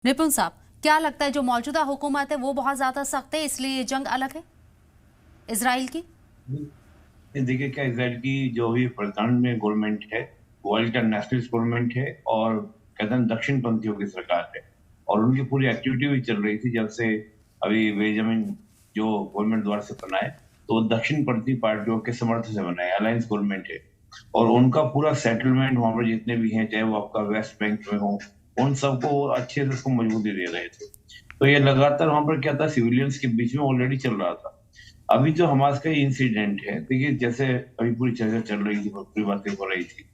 निपुण साहब, क्या लगता है जो मौजूदा हुकूमत है वो बहुत ज्यादा सख्त है, इसलिए ये जंग अलग है इजराइल की? देखिए, क्या इजराइल की जो भी वर्तमान में गवर्नमेंट है वो नेशनलिस्ट गवर्नमेंट है और कहते हैं दक्षिण पंथियों की सरकार है। और उनकी पूरी एक्टिविटी भी चल रही थी जब से अभी बेंजामिन जो गवर्नमेंट द्वारा से बना है, तो वो दक्षिण पंथी पार्टियों के समर्थन से बना है, अलायंस गवर्नमेंट है। और उनका पूरा सेटलमेंट वहां पर जितने भी हैं, चाहे वो आपका वेस्ट बैंक में हो, उन सबको वो अच्छे से उसको मजबूती दे रहे थे। तो ये लगातार वहां पर क्या था, सिविलियंस के बीच में ऑलरेडी चल रहा था। अभी जो हमास का इंसिडेंट है, देखिए जैसे अभी पूरी चर्चा चल रही थी, पूरी बातें हो रही थी,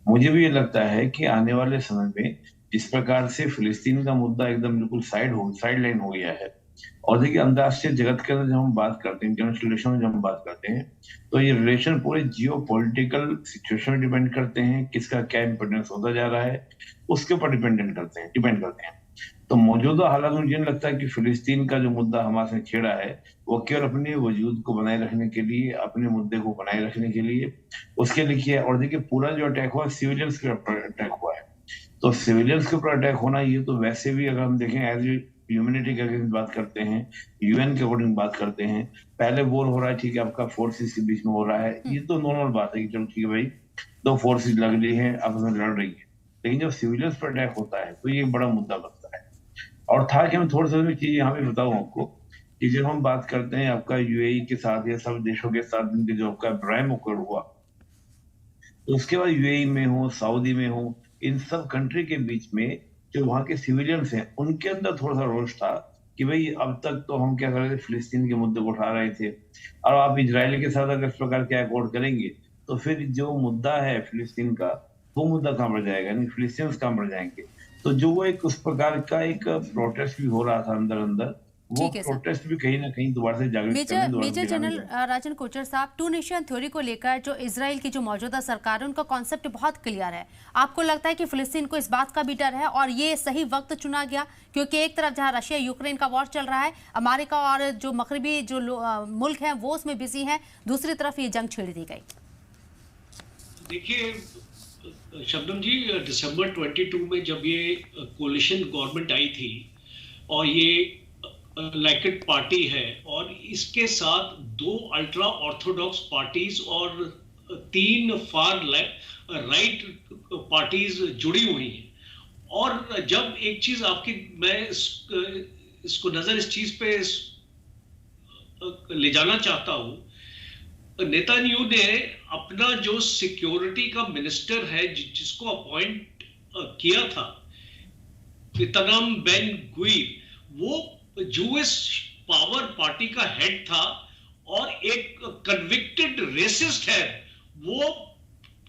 मुझे भी ये लगता है कि आने वाले समय में जिस प्रकार से फिलिस्तीन का मुद्दा एकदम बिल्कुल साइड लाइन हो गया है, और देखिए अंतर्राष्ट्रीय जगत के अंदर जब हम बात करते हैं, इंटरनेशनल रिलेशन में जब हम बात करते हैं, तो ये रिलेशन पूरे जियो पॉलिटिकल सिचुएशन में डिपेंड करते हैं, किसका क्या इंपोर्टेंस होता जा रहा है उसके ऊपर डिपेंड करते हैं। तो मौजूदा हालात में मुझे नहीं लगता है कि फिलिस्तीन का जो मुद्दा हमास ने छेड़ा है वो केवल अपने वजूद को बनाए रखने के लिए, अपने मुद्दे को बनाए रखने के लिए उसके लिए किया है। और देखिए पूरा जो अटैक हुआ सिविलियंस के ऊपर अटैक हुआ है, तो सिविलियंस के ऊपर अटैक होना ये तो वैसे भी अगर हम देखें एज ह्यूमैनिटी के अगेंस्ट बात करते हैं, यूएन के अकॉर्डिंग बात करते हैं, पहले वॉर हो रहा है, ठीक है, आपका फोर्सेस के बीच में हो रहा है, ये तो नॉर्मल बात है कि चलो ठीक है भाई, दो फोर्सेस लग रही है, आपस में लड़ रही है। लेकिन जब सिविलियंस पर अटैक होता है तो ये एक बड़ा मुद्दा बनता है। और था कि मैं थोड़ा सा भी चीज यहाँ पे बताऊं आपको कि जब हम बात करते हैं आपका यूएई के साथ या सब देशों के साथ जिनके जो आपका अब्राहम अकॉर्ड हुआ, तो उसके बाद यूएई में हो, सऊदी में हो, इन सब कंट्री के बीच में जो वहां के सिविलियंस हैं उनके अंदर थोड़ा सा रोष था कि भाई अब तक तो हम क्या कर रहे थे, फिलिस्तीन के मुद्दे को उठा रहे थे, और आप इजराइल के साथ अगर इस प्रकार के अकॉर्ड करेंगे तो फिर जो मुद्दा है फिलिस्तीन का, वो मुद्दा कहाँ पर जाएगा, नहीं फिलिस्तीन कहाँ पर जाएंगे। तो जो वो एक उस प्रकार का एक प्रोटेस्ट भी हो रहा था अंदर अंदर, वो ठीक है सर। प्रोटेस्ट भी कहीं ना कहीं दोबारा से जागृत करने, मेजर दोबारा से मेजर जगाने जनरल जाए। राजन कोचर साहब, टू नेशन थ्योरी को लेकर जो इसराइल की जो मौजूदा सरकार है उनका कॉन्सेप्ट बहुत क्लियर है। आपको लगता है कि फिलिस्तीन को इस बात का भी डर है और ये सही वक्त चुना गया, क्योंकि एक तरफ जहां रशिया यूक्रेन का वॉर चल रहा है, अमेरिका और जो मगरबी जो मुल्क हैं वो उसमें बिजी हैं, दूसरी तरफ ये जंग छेड़ दी गई। देखिए शबनम जी, दिसंबर 22 में जब ये कोलिशन गवर्नमेंट आई थी और ये लाइकेड पार्टी है और इसके साथ दो अल्ट्रा ऑर्थोडॉक्स पार्टीज और तीन फार राइट पार्टीज जुड़ी हुई हैं। और जब एक चीज आपकी, मैं इसको नजर इस चीज पे ले जाना चाहता हूं, नेतान्याहू ने अपना जो सिक्योरिटी का मिनिस्टर है जिसको अपॉइंट किया था, इतनम बेन गुइर, वो जूस पावर पार्टी का हेड था और एक कन्विक्टेड रेसिस्ट है। वो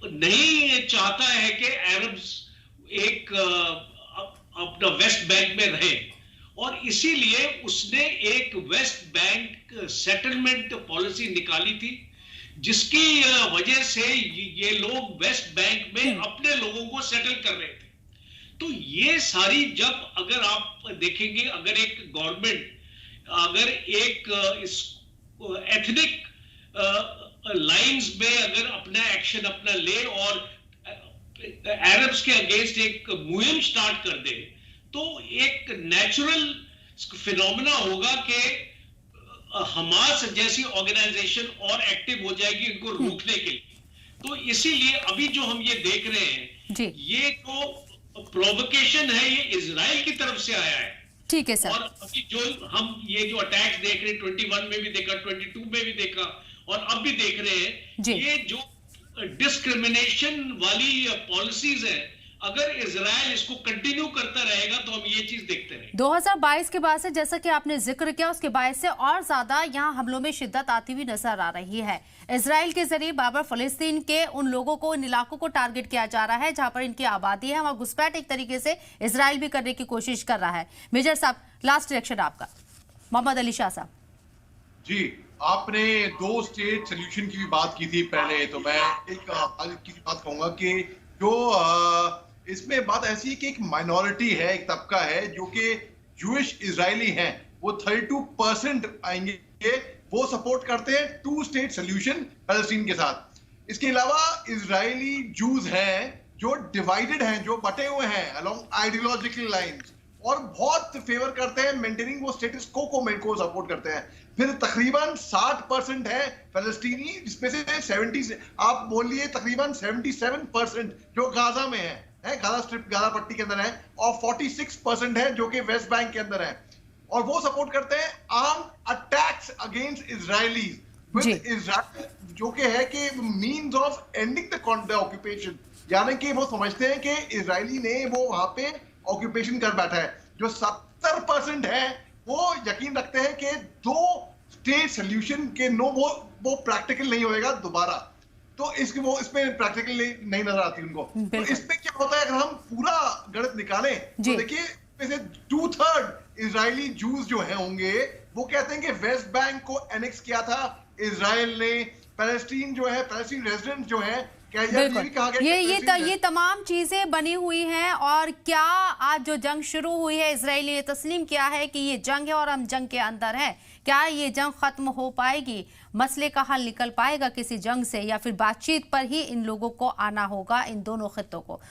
नहीं चाहता है कि अरब्स एक अपना वेस्ट बैंक में रहे, और इसीलिए उसने एक वेस्ट बैंक सेटलमेंट पॉलिसी निकाली थी, जिसकी वजह से ये लोग वेस्ट बैंक में अपने लोगों को सेटल कर रहे थे। तो ये सारी, जब अगर आप देखेंगे, अगर एक गवर्नमेंट अगर एक इस एथनिक लाइंस में अगर अपना एक्शन अपना ले और अरब्स के अगेंस्ट एक मुहिम स्टार्ट कर दे, तो एक नेचुरल फिनोमेना होगा कि हमास जैसी ऑर्गेनाइजेशन और एक्टिव हो जाएगी इनको रोकने के लिए। तो इसीलिए अभी जो हम ये देख रहे हैं, ये तो प्रोवोकेशन है, ये इजराइल की तरफ से आया है। ठीक है सर। और अभी जो हम ये जो अटैक्स देख रहे हैं, 21 में भी देखा, 22 में भी देखा और अब भी देख रहे हैं, ये जो डिस्क्रिमिनेशन वाली पॉलिसीज है, अगर इजराइल इसको कंटिन्यू करता रहेगा तो हम ये चीज देखते रहेंगे। 2022 के बाद से, जैसा कि आपने जिक्र किया, उसके बाद से और ज्यादा यहाँ हमलों में शिद्दत आती हुई नजर आ रही है। इजराइल के जरिए बाबर फलस्तीन के उन लोगों को, इन इलाकों को टारगेट किया जा रहा है जहां पर इनकी आबादी है, वहां घुसपैठ एक तरीके से इजराइल भी करने की कोशिश कर रहा है। मेजर साहब, लास्ट रिएक्शन आपका। मोहम्मद अली शाह साहब जी, आपने दो स्टेट सोल्यूशन की भी बात की थी पहले, तो मैं एक की बात कहूंगा कि जो इसमें बात ऐसी है कि एक माइनॉरिटी है, एक तबका है जो कि जूइश इजरायली हैं, वो 32% आएंगे, वो सपोर्ट करते हैं टू स्टेट सोल्यूशन पैलेस्टीन के साथ। इसके अलावा इजरायली जूज हैं जो डिवाइडेड हैं, जो बटे हुए हैं अलोंग आइडियोलॉजिकल लाइंस, और बहुत फेवर करते हैं मेंटेनिंग वो स्टेटस को सपोर्ट करते हैं। फिर तकरीबन 60% है फलस्तीनी, जिसमें से 70 आप बोलिए तकरीबन 77% जो गाजा में है गाजा स्ट्रिप, गाजा पट्टी के अंदर है, और 46% है जो कि वेस्ट बैंक के अंदर है, और वो सपोर्ट करते हैं arm attacks against Israelis with Israel, जो कि है कि means of ending the occupation, यानी कि वो समझते हैं कि इजरायली ने वो वहां पे ऑक्यूपेशन कर बैठा है। जो 70% है वो यकीन रखते हैं कि 2 स्टेट सोल्यूशन के वो प्रैक्टिकल नहीं होएगा दोबारा। तो इसमें प्रैक्टिकल नहीं नजर आती उनको। तो इसमें क्या होता है, अगर हम पूरा गणित निकालें तो देखिए इसमें से 2/3 इजरायली जूस जो है होंगे वो कहते हैं कि वेस्ट बैंक को एनेक्स किया था इजराइल ने। पैलेस्टीन जो है, पैलेस्टीन रेजिडेंट जो है, बिल्कुल ये तमाम चीजें बनी हुई हैं। और क्या आज जो जंग शुरू हुई है, इजराइल ने तस्लीम किया है कि ये जंग है और हम जंग के अंदर हैं। क्या ये जंग खत्म हो पाएगी, मसले का हल निकल पाएगा किसी जंग से, या फिर बातचीत पर ही इन लोगों को आना होगा, इन दोनों खित्तों को?